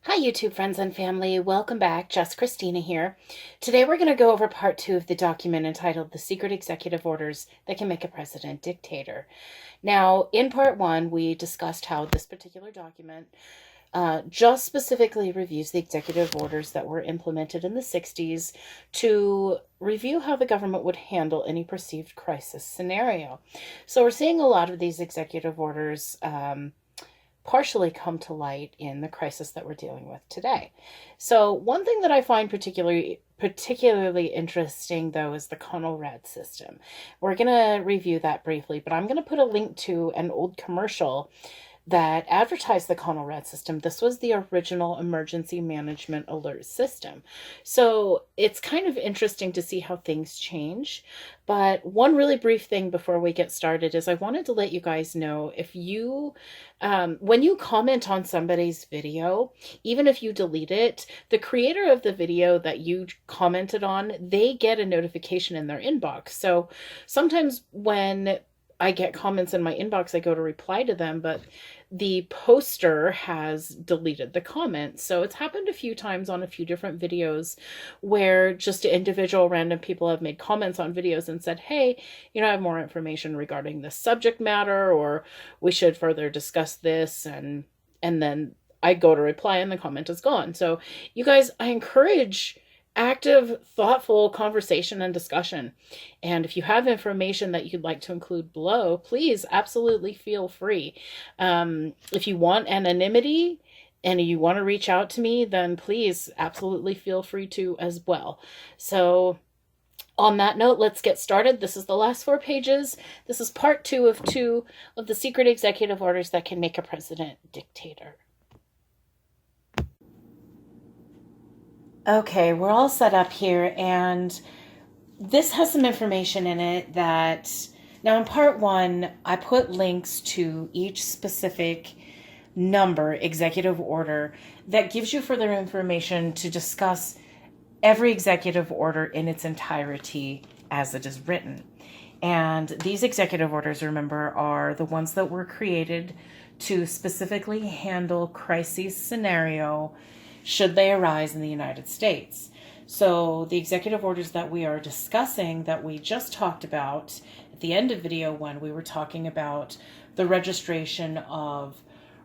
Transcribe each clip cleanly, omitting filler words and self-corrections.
Hi YouTube friends and family, welcome back, Just Christina here. Today we're going to go over part 2 of the document entitled The Secret Executive Orders That Can Make a President Dictator. Now, in part 1 we discussed how this particular document just specifically reviews the executive orders that were implemented in the 60s to review how the government would handle any perceived crisis scenario. So we're seeing a lot of these executive orders partially come to light in the crisis that we're dealing with today. So one thing that I find particularly interesting, though, is the Conelrad system. We're going to review that briefly, but I'm going to put a link to an old commercial that advertised the Conelrad system. This was the original emergency management alert system. So it's kind of interesting to see how things change. But one really brief thing before we get started is I wanted to let you guys know, if you, when you comment on somebody's video, even if you delete it, the creator of the video that you commented on, they get a notification in their inbox. So sometimes when I get comments in my inbox, I go to reply to them, but the poster has deleted the comment. So it's happened a few times on a few different videos where just individual random people have made comments on videos and said, hey, I have more information regarding this subject matter, or we should further discuss this. And then I go to reply and the comment is gone. So you guys, I encourage active, thoughtful conversation and discussion. And if you have information that you'd like to include below, please absolutely feel free. If you want anonymity and you want to reach out to me, then please absolutely feel free to as well. So on that note, let's get started. This is the last 4 pages. This is part 2 of the secret executive orders that can make a president dictator. Okay, we're all set up here, and this has some information in it that, now in part 1, I put links to each specific number, executive order, that gives you further information to discuss every executive order in its entirety as it is written. And these executive orders, remember, are the ones that were created to specifically handle crisis scenario should they arise in the United States. So the executive orders that we are discussing, that we just talked about at the end of video 1, we were talking about the registration of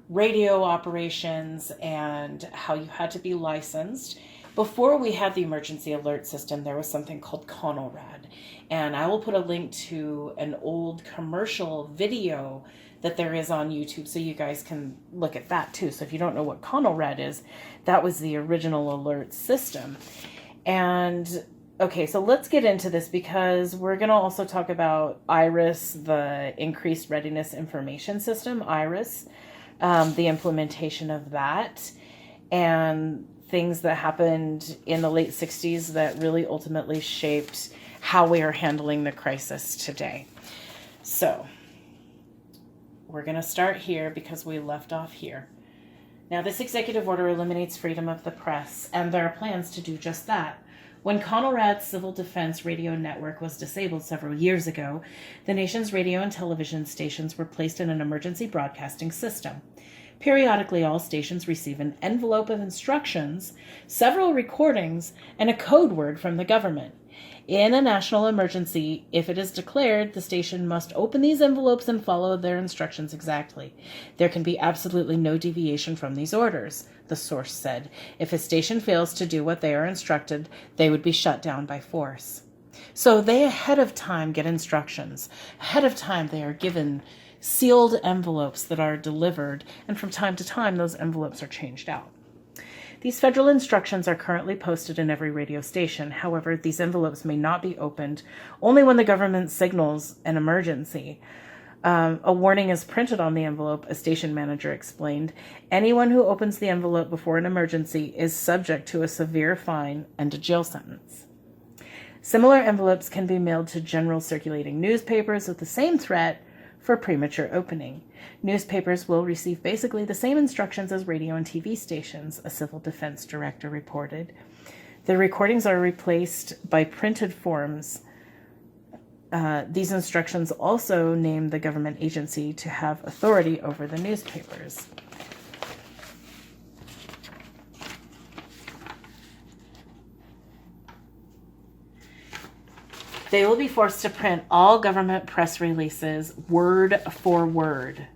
radio operations and how you had to be licensed. Before we had the emergency alert system, there was something called Conelrad. And I will put a link to an old commercial video that there is on YouTube, so you guys can look at that too. So if you don't know what Conelrad is, that was the original alert system. And okay, so let's get into this, because we're going to also talk about IRIS, the Increased Readiness Information System, IRIS, the implementation of that, and things that happened in the late 60s that really ultimately shaped how we are handling the crisis today. So we're going to start here because we left off here. Now, this executive order eliminates freedom of the press, and there are plans to do just that. When Conelrad's Civil Defense radio network was disabled several years ago, the nation's radio and television stations were placed in an emergency broadcasting system. Periodically, all stations receive an envelope of instructions, several recordings, and a code word from the government. In a national emergency, if it is declared, the station must open these envelopes and follow their instructions exactly. There can be absolutely no deviation from these orders, the source said. If a station fails to do what they are instructed, they would be shut down by force. So they ahead of time get instructions. Ahead of time they are given sealed envelopes that are delivered, and from time to time those envelopes are changed out. These federal instructions are currently posted in every radio station. However, these envelopes may not be opened only when the government signals an emergency. A warning is printed on the envelope, a station manager explained. Anyone who opens the envelope before an emergency is subject to a severe fine and a jail sentence. Similar envelopes can be mailed to general circulating newspapers with the same threat for premature opening. Newspapers will receive basically the same instructions as radio and TV stations, a civil defense director reported. The recordings are replaced by printed forms. These instructions also name the government agency to have authority over the newspapers. They will be forced to print all government press releases word for word.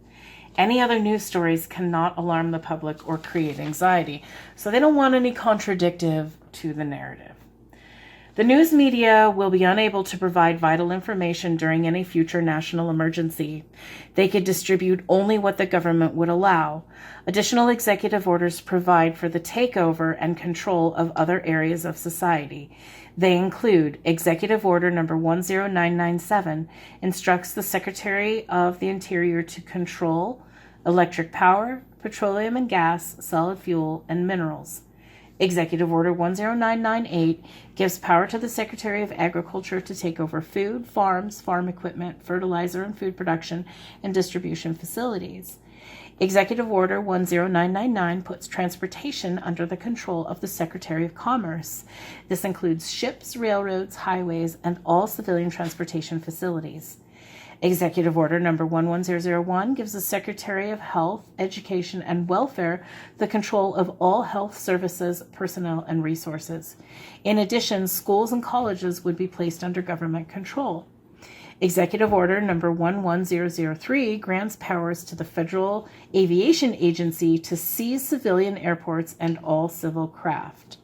Any other news stories cannot alarm the public or create anxiety, so they don't want any contradictive to the narrative. The news media will be unable to provide vital information during any future national emergency. They could distribute only what the government would allow. Additional executive orders provide for the takeover and control of other areas of society. They include Executive Order number 10997, instructs the Secretary of the Interior to control electric power, petroleum and gas, solid fuel, and minerals. Executive Order 10998 gives power to the Secretary of Agriculture to take over food, farms, farm equipment, fertilizer and food production, and distribution facilities. Executive Order 10999 puts transportation under the control of the Secretary of Commerce. This includes ships, railroads, highways, and all civilian transportation facilities. Executive Order number 11001 gives the Secretary of Health, Education, and Welfare the control of all health services, personnel, and resources. In addition, schools and colleges would be placed under government control. Executive Order number 11003 grants powers to the Federal Aviation Agency to seize civilian airports and all civil craft.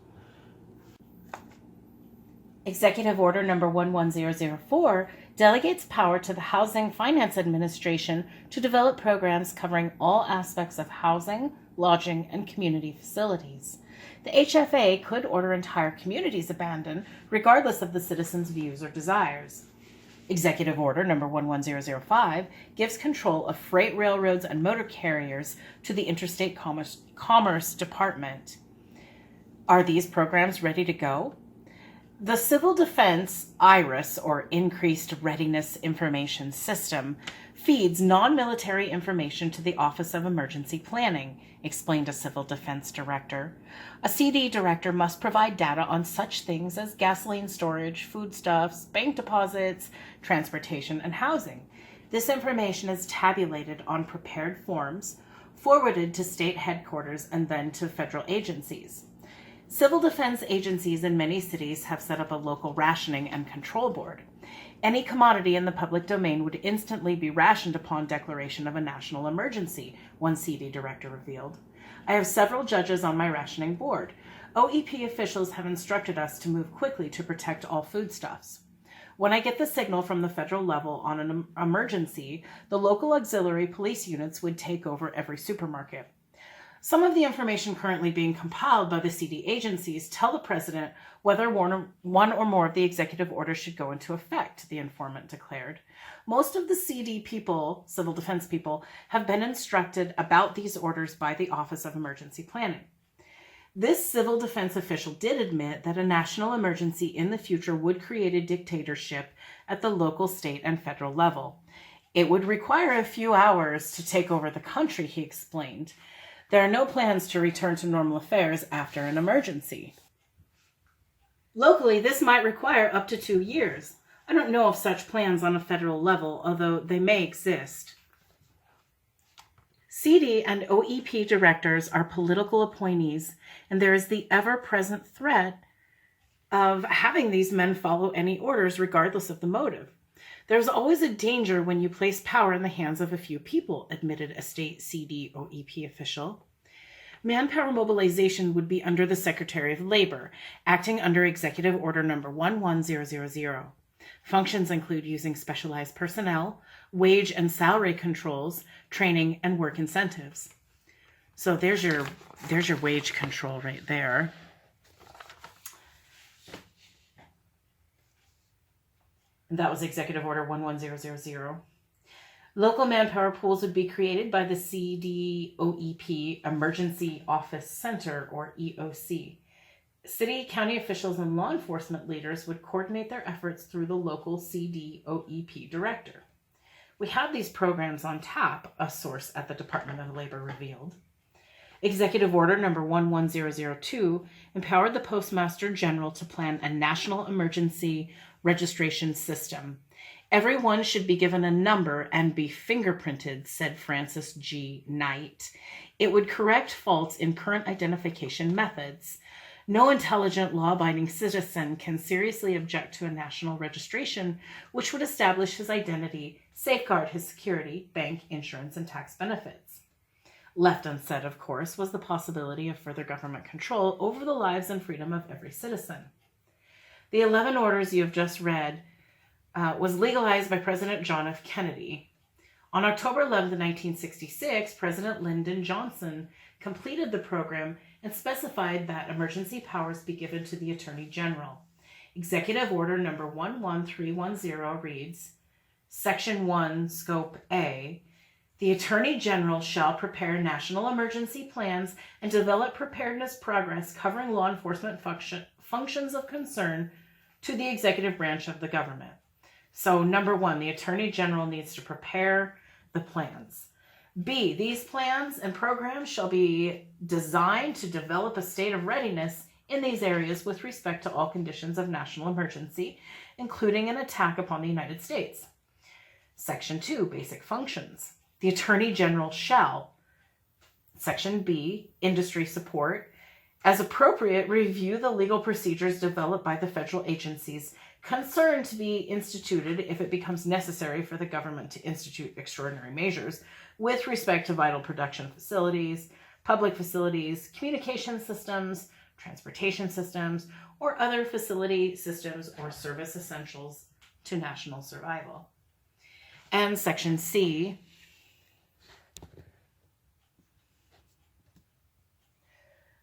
Executive Order number 11004 delegates power to the Housing Finance Administration to develop programs covering all aspects of housing, lodging, and community facilities. The HFA could order entire communities abandoned, regardless of the citizens' views or desires. Executive Order number 11005 gives control of freight railroads and motor carriers to the Interstate Commerce Department. Are these programs ready to go? The Civil Defense IRIS, or Increased Readiness Information System, feeds non-military information to the Office of Emergency Planning, explained a Civil Defense Director. A CD director must provide data on such things as gasoline storage, foodstuffs, bank deposits, transportation, and housing. This information is tabulated on prepared forms, forwarded to state headquarters, and then to federal agencies. Civil defense agencies in many cities have set up a local rationing and control board. Any commodity in the public domain would instantly be rationed upon declaration of a national emergency, one CD director revealed. I have several judges on my rationing board. OEP officials have instructed us to move quickly to protect all foodstuffs. When I get the signal from the federal level on an emergency, the local auxiliary police units would take over every supermarket. Some of the information currently being compiled by the CD agencies tell the president whether one or more of the executive orders should go into effect, the informant declared. Most of the CD people, civil defense people, have been instructed about these orders by the Office of Emergency Planning. This civil defense official did admit that a national emergency in the future would create a dictatorship at the local, state, and federal level. It would require a few hours to take over the country, he explained. There are no plans to return to normal affairs after an emergency. Locally, this might require up to 2 years. I don't know of such plans on a federal level, although they may exist. CD and OEP directors are political appointees, and there is the ever-present threat of having these men follow any orders regardless of the motive. There's always a danger when you place power in the hands of a few people, admitted a state CD OEP official. Manpower mobilization would be under the Secretary of Labor, acting under Executive Order number 11000. Functions include using specialized personnel, wage and salary controls, training, and work incentives. So there's your wage control right there. That was Executive Order 11000. Local manpower pools would be created by the CDOEP Emergency Office Center, or EOC. City, county officials, and law enforcement leaders would coordinate their efforts through the local CDOEP director. We have these programs on tap, a source at the Department of Labor revealed. Executive Order number 11002 empowered the Postmaster General to plan a national emergency registration system. Everyone should be given a number and be fingerprinted, said Francis G. Knight. It would correct faults in current identification methods. No intelligent, law-abiding citizen can seriously object to a national registration which would establish his identity, safeguard his security, bank, insurance, and tax benefits. Left unsaid, of course, was the possibility of further government control over the lives and freedom of every citizen. The 11 orders you have just read was legalized by President John F. Kennedy. On October 11, 1966, President Lyndon Johnson completed the program and specified that emergency powers be given to the Attorney General. Executive Order number 11310 reads, Section 1, Scope A, the Attorney General shall prepare national emergency plans and develop preparedness progress covering law enforcement functions of concern to the executive branch of the government. So number 1, the Attorney General needs to prepare the plans. B, these plans and programs shall be designed to develop a state of readiness in these areas with respect to all conditions of national emergency, including an attack upon the United States. Section 2, basic functions. The Attorney General shall, Section B, industry support, as appropriate, review the legal procedures developed by the federal agencies concerned to be instituted if it becomes necessary for the government to institute extraordinary measures with respect to vital production facilities, public facilities, communication systems, transportation systems, or other facility systems or service essentials to national survival. And Section C,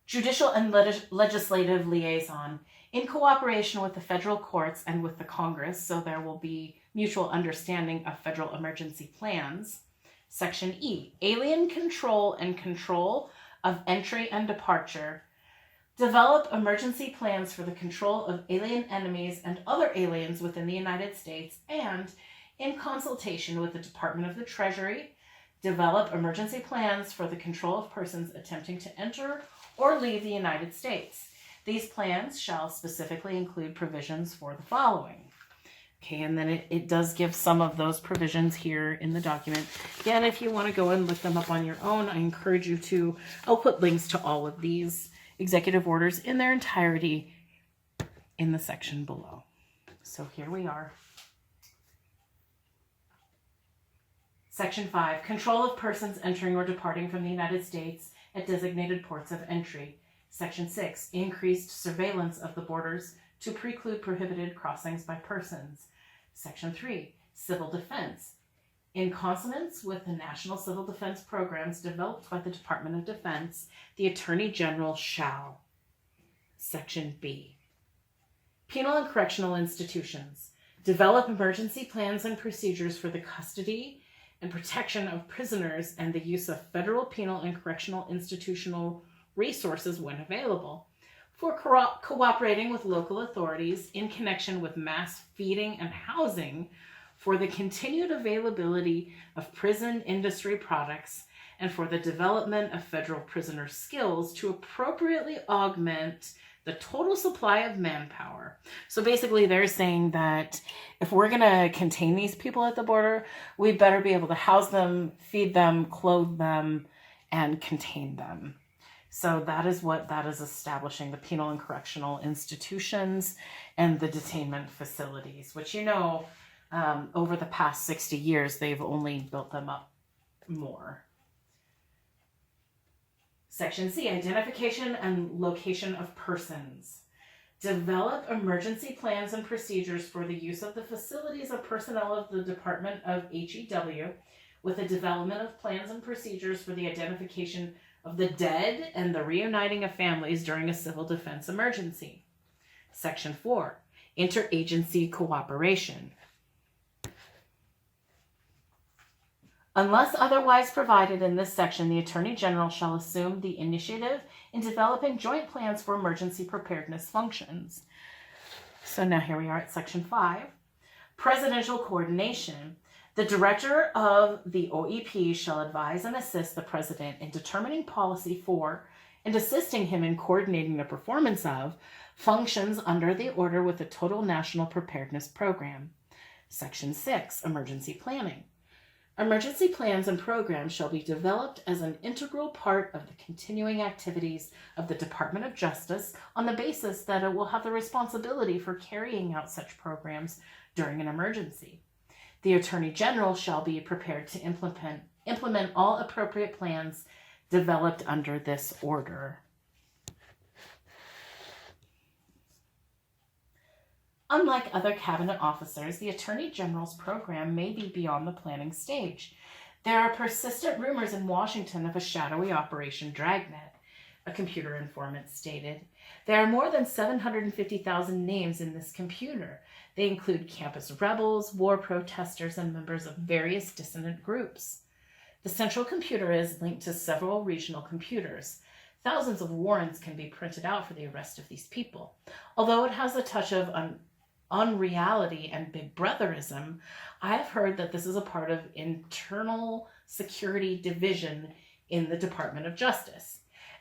judicial and legislative liaison in cooperation with the federal courts and with the Congress, so there will be mutual understanding of federal emergency plans. Section E, alien control and control of entry and departure. Develop emergency plans for the control of alien enemies and other aliens within the United States, and in consultation with the Department of the Treasury, develop emergency plans for the control of persons attempting to enter or leave the United States. These plans shall specifically include provisions for the following. Okay, and then it does give some of those provisions here in the document. Again, if you want to go and look them up on your own, I encourage you to. I'll put links to all of these executive orders in their entirety in the section below. So here we are. Section 5, control of persons entering or departing from the United States at designated ports of entry. Section 6, increased surveillance of the borders to preclude prohibited crossings by persons. Section 3, civil defense. In consonance with the national civil defense programs developed by the Department of Defense, the Attorney General shall. Section B, penal and correctional institutions. Develop emergency plans and procedures for the custody and protection of prisoners and the use of federal penal and correctional institutional resources when available, for cooperating with local authorities in connection with mass feeding and housing, for the continued availability of prison industry products, and for the development of federal prisoner skills to appropriately augment the total supply of manpower. So basically they're saying that if we're going to contain these people at the border, we better be able to house them, feed them, clothe them, and contain them. So that is what that is establishing, the penal and correctional institutions and the detainment facilities, which, you know, over the past 60 years, they've only built them up more. Section C, identification and location of persons. Develop emergency plans and procedures for the use of the facilities of personnel of the Department of HEW, with the development of plans and procedures for the identification of the dead and the reuniting of families during a civil defense emergency. Section 4, interagency cooperation. Unless otherwise provided in this section, the Attorney General shall assume the initiative in developing joint plans for emergency preparedness functions. So now here we are at Section 5, presidential coordination. The director of the OEP shall advise and assist the president in determining policy for and assisting him in coordinating the performance of functions under the order with the total national preparedness program. Section 6, emergency planning. Emergency plans and programs shall be developed as an integral part of the continuing activities of the Department of Justice on the basis that it will have the responsibility for carrying out such programs during an emergency. The Attorney General shall be prepared to implement all appropriate plans developed under this order. Unlike other cabinet officers, the Attorney General's program may be beyond the planning stage. There are persistent rumors in Washington of a shadowy Operation Dragnet, a computer informant stated. There are more than 750,000 names in this computer. They include campus rebels, war protesters, and members of various dissident groups. The central computer is linked to several regional computers. Thousands of warrants can be printed out for the arrest of these people. Although it has a touch of unreality and big brotherism, I have heard that this is a part of internal security division in the Department of Justice.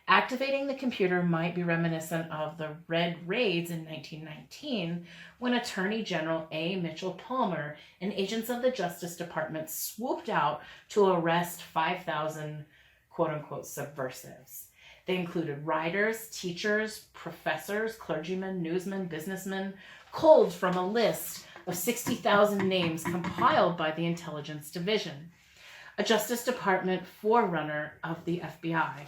Activating the computer might be reminiscent of the Red Raids in 1919, when Attorney General A. Mitchell Palmer and agents of the Justice Department swooped out to arrest 5,000 quote-unquote subversives. They included writers, teachers, professors, clergymen, newsmen, businessmen, culled from a list of 60,000 names compiled by the Intelligence Division, a Justice Department forerunner of the FBI.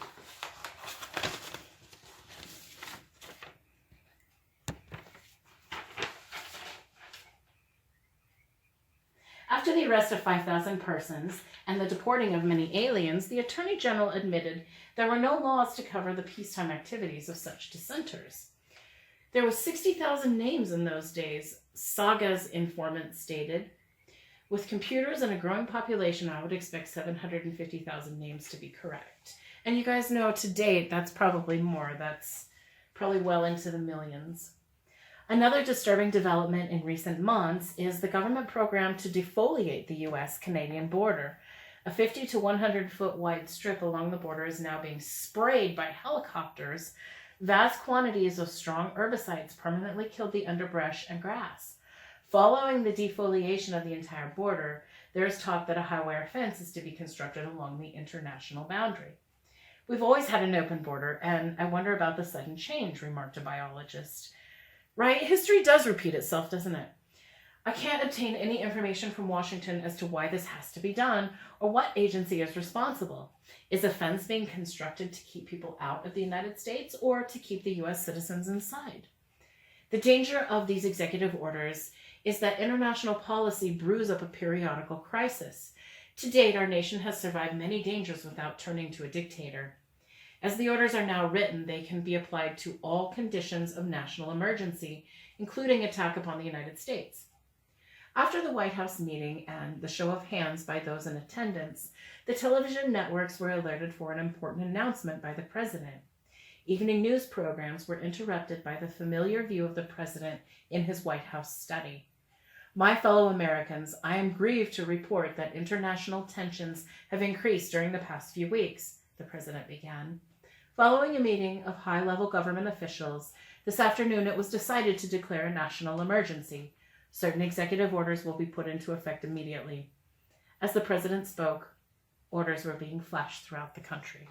After the arrest of 5,000 persons and the deporting of many aliens, the Attorney General admitted there were no laws to cover the peacetime activities of such dissenters. There were 60,000 names in those days, Saga's informant stated. With computers and a growing population, I would expect 750,000 names to be correct. And you guys know to date, that's probably more. That's probably well into the millions. Another disturbing development in recent months is the government program to defoliate the U.S.-Canadian border. A 50 to 100 foot wide strip along the border is now being sprayed by helicopters. Vast quantities of strong herbicides permanently killed the underbrush and grass. Following the defoliation of the entire border, there is talk that a high wire fence is to be constructed along the international boundary. We've always had an open border, and I wonder about the sudden change, remarked a biologist. Right? History does repeat itself, doesn't it? I can't obtain any information from Washington as to why this has to be done or what agency is responsible. Is a fence being constructed to keep people out of the United States or to keep the U.S. citizens inside? The danger of these executive orders is that international policy brews up a periodical crisis. To date, our nation has survived many dangers without turning to a dictator. As the orders are now written, they can be applied to all conditions of national emergency, including attack upon the United States. After the White House meeting and the show of hands by those in attendance, the television networks were alerted for an important announcement by the president. Evening news programs were interrupted by the familiar view of the president in his White House study. My fellow Americans, I am grieved to report that international tensions have increased during the past few weeks, the president began. Following a meeting of high-level government officials, this afternoon it was decided to declare a national emergency. Certain executive orders will be put into effect immediately. As the president spoke, orders were being flashed throughout the country.